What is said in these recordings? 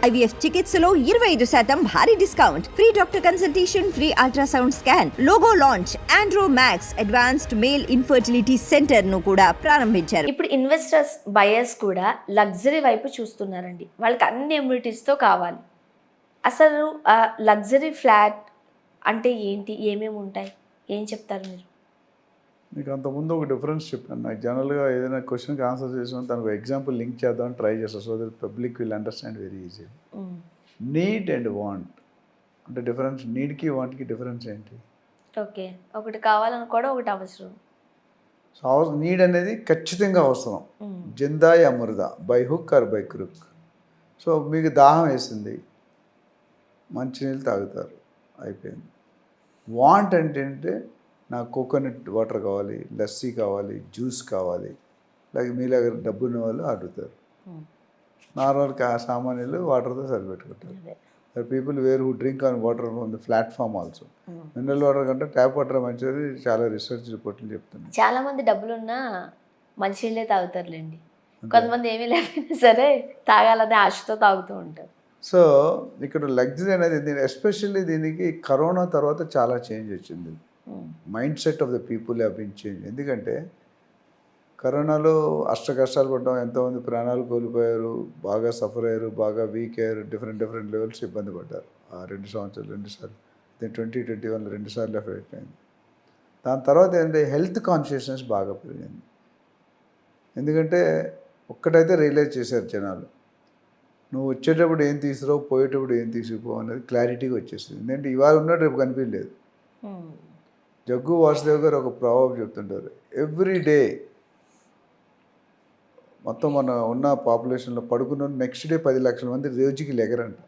IVF చికిత్సలో 25% భారీ discount, free doctor consultation, free ultrasound scan, logo launch, Andro max advanced male infertility centre ను కూడా ప్రారంభించారు. ఇప్పుడు ఇన్వెస్టర్స్ బయర్స్ కూడా లగ్జరీ వైపు చూస్తున్నారండి. వాళ్ళకి అన్ని ఎమ్యూనిటీస్తో కావాలి. అసలు లగ్జరీ ఫ్లాట్ అంటే ఏంటి, ఏమేమి ఉంటాయి, ఏం చెప్తారు మీరు? మీకు అంతకుముందు ఒక డిఫరెన్స్ చెప్పాను. నాకు జనరల్గా ఏదైనా క్వశ్చన్కి ఆన్సర్ చేసిన తనకు ఎగ్జాంపుల్ లింక్ చేద్దామని ట్రై చేస్తాను, so that public will understand very easy. Need and want అంటే డిఫరెన్స్, నీడ్కి వాంట్కి డిఫరెన్స్ ఏంటి? ఓకే, ఒకటి కావాలనుకోవడం, ఒకటి అవసరం. సో నీడ్ అనేది ఖచ్చితంగా అవసరం, జిందాయ్ అమృద, by hook or by crook. So మీకు దాహం వేసింది, మంచినీళ్ళు తాగుతారు, అయిపోయింది. వాంట్ అంటే నాకు కోకోనట్ వాటర్ కావాలి, లస్సీ కావాలి, జ్యూస్ కావాలి, లేక మీలాగా డబ్బు ఉన్న వాళ్ళు అడుగుతారు. నార్మల్ సామాన్యులు వాటర్తో సరిపెట్టుకుంటారు. People where who drink on water on the platform also. Mineral water కంటే ట్యాప్ వాటర్ మంచిది, చాలా రీసెర్చ్ రిపోర్ట్లు చెప్తున్నాయి. చాలా మంది డబ్బులున్నా మంచినీళ్ళే తాగుతారులేండి. కొంతమంది ఏమీ లేకపోయినా సరే తాగాలనే ఆశతో తాగుతూ ఉంటారు. సో ఇక్కడ లగ్జరీ అనేది ఎస్పెషల్లీ దీనికి కరోనా తర్వాత చాలా చేంజ్ వచ్చింది. Mind set of the people have been change. ఎందుకంటే కరోనాలో కష్టాలు పడ్డాం, ఎంతోమంది ప్రాణాలు కోల్పోయారు, బాగా సఫర్ అయ్యారు, బాగా వీక్ అయ్యారు, డిఫరెంట్ లెవెల్స్ ఇబ్బంది పడ్డారు. ఆ 2 సంవత్సరాలు 2 సార్లు 2021 2 సార్లు ఎఫెక్ట్ అయింది. దాని తర్వాత ఏంటంటే హెల్త్ కాన్షియస్నెస్ బాగా పెరిగింది. ఎందుకంటే ఒక్కటైతే రియలైజ్ చేశారు జనాలు, నువ్వు వచ్చేటప్పుడు ఏం తీసుకురావు, పోయేటప్పుడు ఏం తీసుకుపో అనేది క్లారిటీగా వచ్చేసింది. ఎందుకంటే ఇవాళ ఉన్నట్టు రేపు కనిపించలేదు. జగ్గు వాసుదేవ్ గారు ఒక ప్రావర్బ్ చెప్తుంటారు, ఎవ్రీ డే మొత్తం మన ఉన్న పాపులేషన్లో పడుకున్న నెక్స్ట్ డే 10 లక్షల మంది రోజుకి లెగరంట.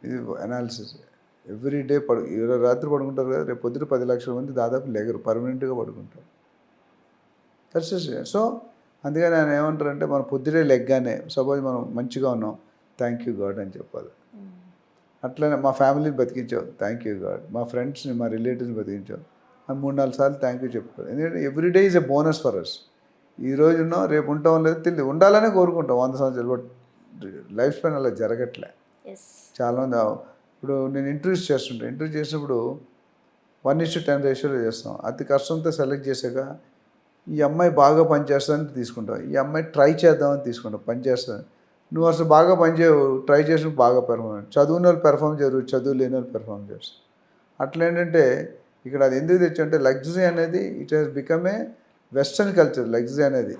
ఇది అనాలిసిస్. ఎవ్రీ డే ఈరోజు రాత్రి పడుకుంటారు కదా, రేపు పొద్దున 10 లక్షల మంది దాదాపు లెగరు, పర్మనెంట్గా పడుకుంటారు. సో అందుకని ఆయన ఏమంటారంటే, మనం పొద్దుడే లెగ్గానే సపోజ్ మనం మంచిగా ఉన్నాం, థ్యాంక్ యూ గాడ్ అని చెప్పాలి. అట్లనే మా ఫ్యామిలీని బతికించావు, థ్యాంక్ యూ గాడ్. మా ఫ్రెండ్స్ని, మా రిలేటివ్స్ని బతికించావు, 3-4 సార్లు థ్యాంక్ యూ చెప్పుకోవాలి. ఎందుకంటే every day is a bonus for us. ఈరోజు ఉన్నాం, రేపు ఉంటాం లేదు తెలియదు, ఉండాలనే కోరుకుంటాం 100 సంవత్సరాలు. బట్ లైఫ్ స్పాన్ అలా జరగట్లే. చాలామంది ఇప్పుడు నేను ఇంటర్వ్యూస్ చేసినప్పుడు 1:10 రేషియోలో చేస్తాం. అతి కష్టంతో సెలెక్ట్ చేశాక ఈ అమ్మాయి బాగా పనిచేస్తుందని తీసుకుంటాం, ఈ అమ్మాయి ట్రై చేద్దామని తీసుకుంటాం, పని చేస్తుంది. నువ్వు అసలు బాగా పనిచేయవు, ట్రై చేసినప్పుడు బాగా పెర్ఫార్మ్, చదువుని వాళ్ళు పెర్ఫార్మ్ చేయరు, చదువు లేని వాళ్ళు పెర్ఫార్మ్ చేస్తారు. అట్లా ఏంటంటే ఇక్కడ అది ఎందుకు తెచ్చంటే లగ్జరీ అనేది it has become a western culture. Luxury అనేది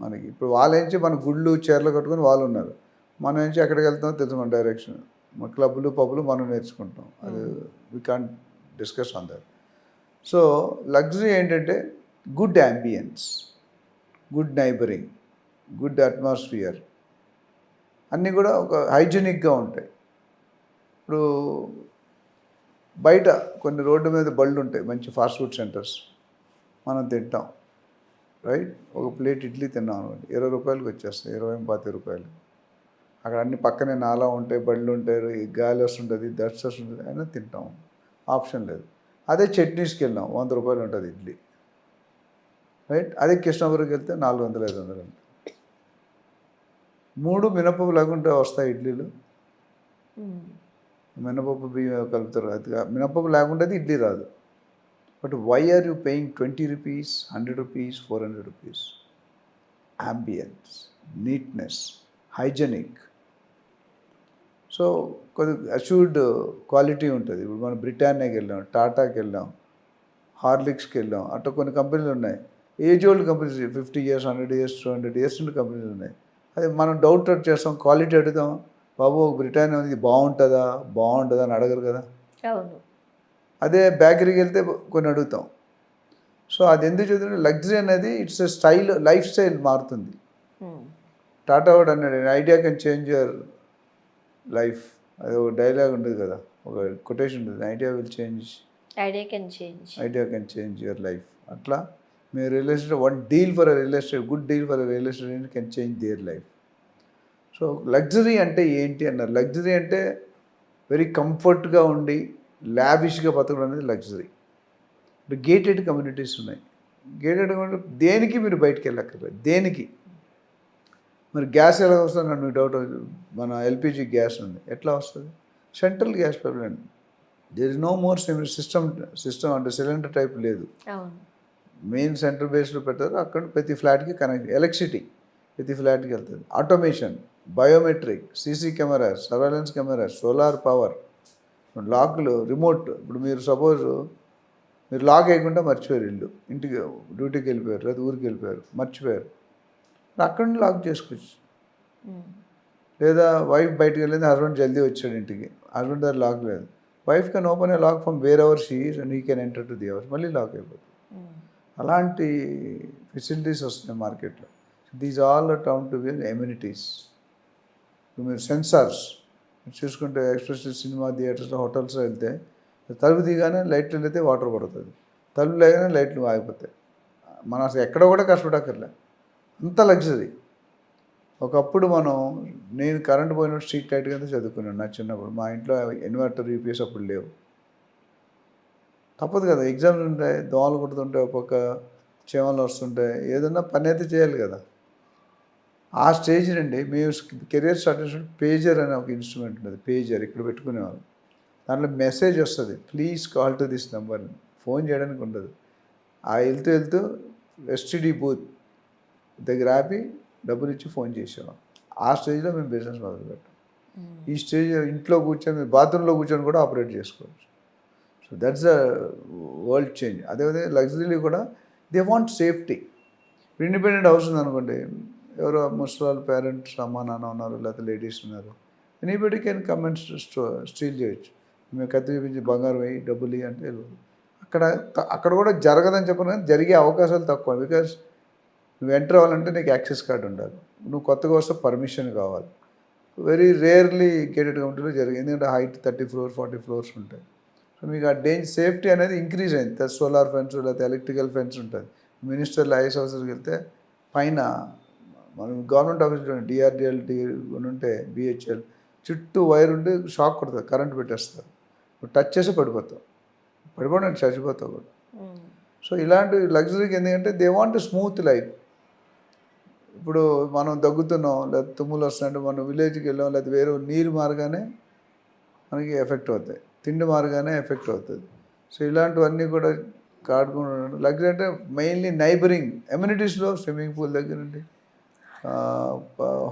మనకి ఇప్పుడు వాళ్ళేంచి మన గుళ్ళు చీరలు కట్టుకొని వాళ్ళు ఉన్నారు, మనం నుంచి ఎక్కడికి వెళ్తామో తెలుసు, డైరెక్షన్ మన క్లబ్బులు పబ్బులు మనం నేర్చుకుంటాం. అది we can't discuss on that. So luxury ఏంటంటే good ambience, good neighbouring, good atmosphere, అన్నీ కూడా ఒక హైజీనిక్గా ఉంటాయి. ఇప్పుడు బయట కొన్ని రోడ్డు మీద బళ్ళు ఉంటాయి, మంచి ఫాస్ట్ ఫుడ్ సెంటర్స్, మనం తింటాం, రైట్? ఒక ప్లేట్ ఇడ్లీ తిన్నాం అనుకోండి, 20 రూపాయలకి వచ్చేస్తాయి, 20-25 రూపాయలు. అక్కడ అన్ని పక్కనే నాలా ఉంటాయి, బళ్ళు ఉంటాయి, గాలి వస్తుంటుంది, దట్స్ వస్తుంటుంది, అయినా తింటాం, ఆప్షన్ లేదు. అదే చట్నీస్కి వెళ్ళాం, 100 రూపాయలు ఉంటుంది ఇడ్లీ, రైట్? అదే కృష్ణాపురంకి వెళ్తే 400-500 ఉంటుంది. 3 మినపప్పు లేకుంటే వస్తాయి ఇడ్లీలు, మినపప్పు బియ్యం కలుపుతారు, అది మినపప్పు లేకుంటే ఇడ్లీ రాదు. But why are you paying 20 rupees, 100 rupees, 400 rupees? Ambience, neatness, hygienic. So కొద్దిగా అష్యూర్డ్ క్వాలిటీ ఉంటుంది. ఇప్పుడు మనం బ్రిటానియాకి వెళ్ళాం, టాటాకి వెళ్ళాం, హార్లిక్స్కి వెళ్ళాం, అట్లా కొన్ని కంపెనీలు ఉన్నాయి, age old companies, 50 years, 100 years, 200 years నుండి కంపెనీలు ఉన్నాయి. అది మనం డౌట్ చేస్తాం, క్వాలిటీ అడుగుతాం, బాబు బ్రిటానియా ఇది బాగుంటుందా అని అడగరు కదా. అదే బేకరీకి వెళ్తే కొన్ని అడుగుతాం. సో అది ఎందుకు చదువుతుంది, లగ్జరీ అనేది it's a style, life style మారుతుంది. టాటా వాడు అన్నాడు, idea can change your life. అది ఒక డైలాగ్ ఉంటుంది కదా, ఒక కొటేషన్ ఉంటుంది, idea can change your life. అట్లా మీ real estate, one deal for a real estate, good deal for a real estate can change their life. So luxury అంటే ఏంటి అన్నారు. లగ్జరీ అంటే వెరీ కంఫర్ట్గా ఉండి లావిష్గా బతకడం అనేది లగ్జరీ. ఇప్పుడు గేటెడ్ కమ్యూనిటీస్ ఉన్నాయి. గేటెడ్ కమ్యూనిటీ దేనికి మీరు బయటికి వెళ్ళక్కర్లేదు, దేనికి మరి గ్యాస్ ఎలా వస్తుంది నాకు డౌట్. మన ఎల్పిజి గ్యాస్ ఉంది, ఎట్లా వస్తుంది? Central gas pipeline. There is no more system అంటే సిలిండర్ టైప్ లేదు. అవును. మెయిన్ సెంటర్ బేస్లో పెట్టారు, అక్కడ ప్రతి ఫ్లాట్కి కనెక్ట్. ఎలక్ట్రిసిటీ ప్రతి ఫ్లాట్కి వెళ్తుంది. Automation, biometric, CC cameras, surveillance cameras, solar power, లాక్లు, రిమోట్. ఇప్పుడు మీరు సపోజ్ మీరు లాక్ వేయకుండా మర్చిపోయారు, ఇల్లు ఇంటికి డ్యూటీకి వెళ్ళిపోయారు లేదా ఊరికి వెళ్ళిపోయారు, మర్చిపోయారు, అక్కడ నుండి లాక్ చేసుకోవచ్చు. లేదా వైఫ్ బయటకు వెళ్ళింది, హస్బెండ్ జల్దీ వచ్చాడు ఇంటికి, హస్బెండ్ దగ్గర లాక్ లేదు, wife can open a lock from wherever she is and he can enter to the house, మళ్ళీ లాక్ అయిపోతుంది. అలాంటి ఫెసిలిటీస్ వస్తున్నాయి మార్కెట్లో. These all town to be amenities. మీరు సెన్సార్స్ చూసుకుంటే, ఎస్పెషల్లీ సినిమా థియేటర్స్లో, హోటల్స్లో వెళ్తే తలుపు దిగానే లైట్లు వెళ్తే వాటర్ పడుతుంది, తలుపు లేగానే లైట్లు ఆగిపోతాయి. మనం అసలు ఎక్కడ కూడా కష్టపడక్కర్లే, అంత లగ్జరీ. ఒకప్పుడు నేను కరెంట్ పోయినప్పుడు స్ట్రీట్ లైట్ కింద చదువుకున్నాను నా చిన్నప్పుడు. మా ఇంట్లో ఇన్వర్టర్ యూపీఎస్ అప్పుడు లేవు. తప్పదు కదా, ఎగ్జామ్స్ ఉంటాయి, దోమలు కుడుతుంటాయి, ఒక్కొక్క చీమలు వస్తుంటాయి, ఏదన్నా పని అయితే చేయాలి కదా. ఆ స్టేజ్ నుండి మేము కెరియర్ స్టార్ట్ చేసినప్పుడు పేజర్ అనే ఒక ఇన్స్ట్రుమెంట్ ఉంటుంది, పేజర్ ఇక్కడ పెట్టుకునేవాళ్ళు. దాంట్లో మెసేజ్ వస్తుంది, please call to this number. Phone చేయడానికి ఉండదు. ఆ వెళ్తూ ఎస్టీడీ బూత్ దగ్గర ఆపి డబ్బులు ఇచ్చి ఫోన్ చేసేవాళ్ళం. ఆ స్టేజ్లో మేము బిజినెస్ మొదలుపెట్టాం. ఈ స్టేజ్ ఇంట్లో కూర్చొని, బాత్రూంలో కూర్చొని కూడా ఆపరేట్ చేసుకోవచ్చు. So that's the world change. అదేవిధంగా లగ్జరీలో కూడా they want safety. Independent house ఉందనుకోండి, ఎవరో ముసలి పేరెంట్స్, అమ్మ నాన్న ఉన్నారు, లేకపోతే లేడీస్ ఉన్నారు, anybody can come and steel చేయొచ్చు. మేము కత్తి చూపించి బంగారం వేయి, డబ్బులు ఇవి అంటే అక్కడ కూడా జరగదని చెప్పను, కానీ జరిగే అవకాశాలు తక్కువ. బికాజ్ నువ్వు ఎంటర్ అవ్వాలంటే నీకు యాక్సెస్ కార్డు ఉండాలి, నువ్వు కొత్తగా వస్తే పర్మిషన్ కావాలి. వెరీ రేర్లీ గేటెడ్ కమ్యూనిటీలో జరిగింది, ఎందుకంటే హైట్ 30 floors 40 floors ఉంటాయి. సో మీకు ఆ సేఫ్టీ అనేది ఇంక్రీజ్ అయింది. సోలార్ ఫెన్స్ లేకపోతే ఎలక్ట్రికల్ ఫెన్స్ ఉంటుంది. మినిస్టర్లు ఐఏఎస్ ఆఫీసర్కి వెళ్తే పైన మనం గవర్నమెంట్ ఆఫీస్లో డిఆర్డిఎల్ ఉంటే బిహెచ్ఎల్ చుట్టూ వైర్ ఉండి షాక్ కొడుతుంది, కరెంట్ పెట్టేస్తారు, టచ్ చేసి పడిపోతావు, పడిపోవడానికి చచ్చిపోతావు కూడా. సో ఇలాంటి లగ్జరీకి ఎందుకంటే దే వాంట్ స్మూత్ లైఫ్. ఇప్పుడు మనం దగ్గుతున్నాం లేదా తుమ్ములు వస్తున్నాయంటే మనం విలేజ్కి వెళ్ళాం, లేదా వేరే నీరు మారగానే మనకి ఎఫెక్ట్ అవుతాయి, తిండి మారగానే ఎఫెక్ట్ అవుతుంది. సో ఇలాంటివన్నీ కూడా కాడుకుంటూ లగ్జరీ అంటే మెయిన్లీ నైబరింగ్ ఎమ్యూనిటీస్లో స్విమ్మింగ్ పూల్ దగ్గర నుండి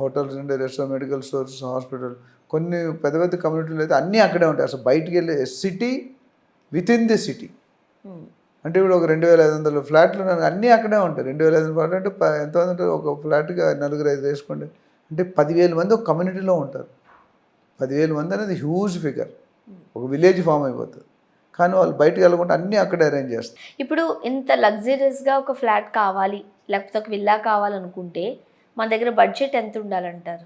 హోటల్స్ నుండి రెస్టారెంట్, మెడికల్ స్టోర్స్, హాస్పిటల్, కొన్ని పెద్ద పెద్ద కమ్యూనిటీలు అయితే అన్నీ అక్కడే ఉంటాయి. అసలు బయటికి వెళ్ళే city with in the city. అంటే ఇప్పుడు ఒక 2500 ఫ్లాట్లు అన్నీ అక్కడే ఉంటాయి. 2500 ఫ్లాట్ అంటే ఎంత అంటే ఒక ఫ్లాట్గా 4-5 వేసుకోండి, అంటే 10,000 మంది ఒక కమ్యూనిటీలో ఉంటారు. 10,000 మంది అనేది హ్యూజ్ ఫిగర్, ఒక విలేజ్ ఫామ్ అయిపోతుంది. కానీ వాళ్ళు బయటకు వెళ్ళకుండా అన్నీ అక్కడే అరేంజ్ చేస్తారు. ఇప్పుడు ఇంత లగ్జరీస్గా ఒక ఫ్లాట్ కావాలి, లేకపోతే ఒక విల్లా కావాలనుకుంటే మన దగ్గర బడ్జెట్ ఎంత ఉండాలంటారు?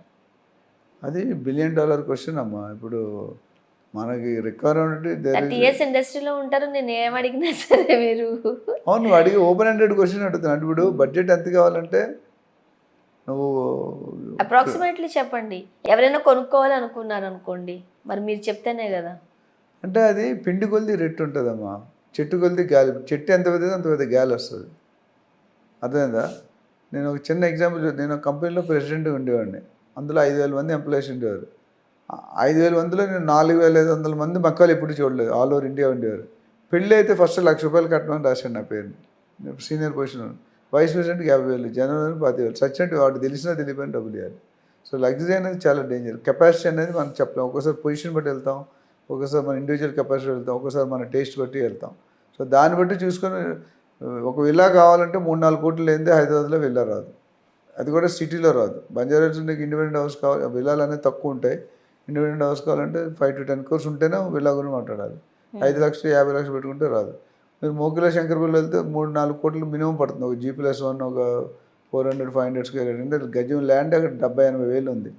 అది $1 బిలియన్ క్వశ్చన్ అమ్మా. ఇప్పుడు మనకి రిక్వైర్మెంట్ 30 years ఇండస్ట్రీలో ఉంటారు, నేను ఏమడిగినా సరే మీరు. అవును, నువ్వు అడిగి ఓపెన్ ఎండెడ్ క్వశ్చన్ అడుగుతున్నాను. ఇప్పుడు బడ్జెట్ ఎంత కావాలంటే నువ్వు అప్రాక్సిమేట్లీ చెప్పండి. ఎవరైనా కొనుక్కోవాలనుకున్నారు అనుకోండి, మరి మీరు చెప్తేనే కదా. అంటే అది పిండి కొలిది రేట్ ఉంటుందమ్మా, చెట్టు కొలిది గాలి. చెట్టు ఎంత పెద్దదో అంత పెద్ద గాలి వస్తుంది, అర్థమైందా? నేను ఒక చిన్న ఎగ్జాంపుల్, నేను ఒక కంపెనీలో ప్రెసిడెంట్గా ఉండేవాడిని. అందులో 5,000 మంది ఎంప్లాయీస్ ఉండేవారు. 5,000 మందిలో నేను 4,500 మంది మక్కలు ఎప్పుడు చూడలేదు, ఆల్ ఓవర్ ఇండియా ఉండేవారు. పెళ్ళి అయితే ఫస్ట్ ₹1,00,000 కట్టమని రాశాడు నా పేరుని, సీనియర్ పొజిషన్. వైస్ ప్రెసిడెంట్కి 50,000, జనరల్ 10,000, సచ్చినట్టు వాడు తెలిసినా తెలియని డబ్బులు ఇవ్వాలి. సో లగ్జరీ అనేది చాలా డేంజర్. కెపాసిటీ అనేది మనం చెప్పలేం. ఒక్కోసారి పొజిషన్ బట్టి వెళ్తాం, ఒకసారి మన ఇండివిజువల్ కెపాసిటీ వెళ్తాం, ఒకసారి మన టేస్ట్ బట్టి వెళ్తాం. సో దాన్ని బట్టి చూసుకొని ఒక విల్లా కావాలంటే 3-4 కోట్లు లేనిదే హైదరాబాద్లో విల్లా రాదు, అది కూడా సిటీలో రాదు. బంజారాహిల్స్ నీకు ఇండిపెండెంట్ హౌస్ కావాలి, విల్లాలు అనేది తక్కువ ఉంటాయి. ఇండిపెండెంట్ హౌస్ కావాలంటే 5 to 10 crores ఉంటేనే విల్లా గురించి మాట్లాడాలి. 5 లక్షలు 50 లక్షలు పెట్టుకుంటే రాదు. మీరు మోకిలా శంకర్పల్లి వెళ్తే 3-4 కోట్లు మినిమం పడుతుంది. ఒక G+1 ఒక 400-500 స్క్వేర్ యార్డ్ అంటే గజం ల్యాండ్ అక్కడ 70-80 వేలు ఉంది.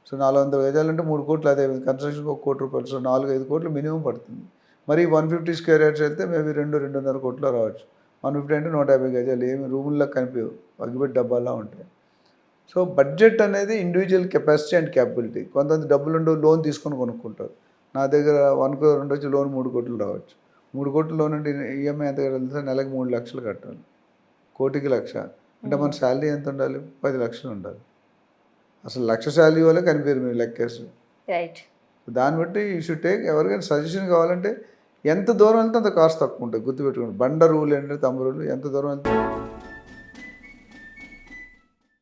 సో 400 గజాలంటే 3 కోట్లు, అదే కన్స్ట్రక్షన్కి ₹1 కోటి. సో 4-5 కోట్లు మినిమం పడుతుంది. మరి 150 స్క్వేర్ యార్డ్స్ వెళ్తే మేబీ 2-2.5 కోట్లు రావచ్చు. 150 అంటే 150 గజాలు, ఏమి రూముల్లో కనిపించవు, అగ్గిపెట్టి డబ్బాలా ఉంటాయి. సో బడ్జెట్ అనేది ఇండివిజువల్ కెపాసిటీ అండ్ క్యాపబిలిటీ. కొంతమంది డబ్బులు ఉండవు, లోన్ తీసుకొని కొనుక్కుంటారు. నా దగ్గర 1 crore ఉండొచ్చు, లోన్ 3 కోట్లు రావచ్చు. 3 కోట్లు లోన్ అంటే ఈఎంఐ ఎంత కట్టాలి? నెలకు 3 లక్షలు కట్టాలి, కోటికి 1,00,000 అంటే మన శాలరీ ఎంత ఉండాలి? 10 లక్షలు ఉండాలి. అసలు లక్షశాలి వాళ్ళే కనిపించారు మీరు లెక్కేసి. రైట్. దాన్ని బట్టి యూ షుడ్ టేక్. ఎవరికైనా సజెషన్ కావాలంటే ఎంత దూరం వెళ్తే అంత కాస్ట్ తక్కువ ఉంటుంది, గుర్తుపెట్టుకోండి. బండ రూల్ ఏంటంటే తమ్ముడు ఎంత దూరం వెళ్తే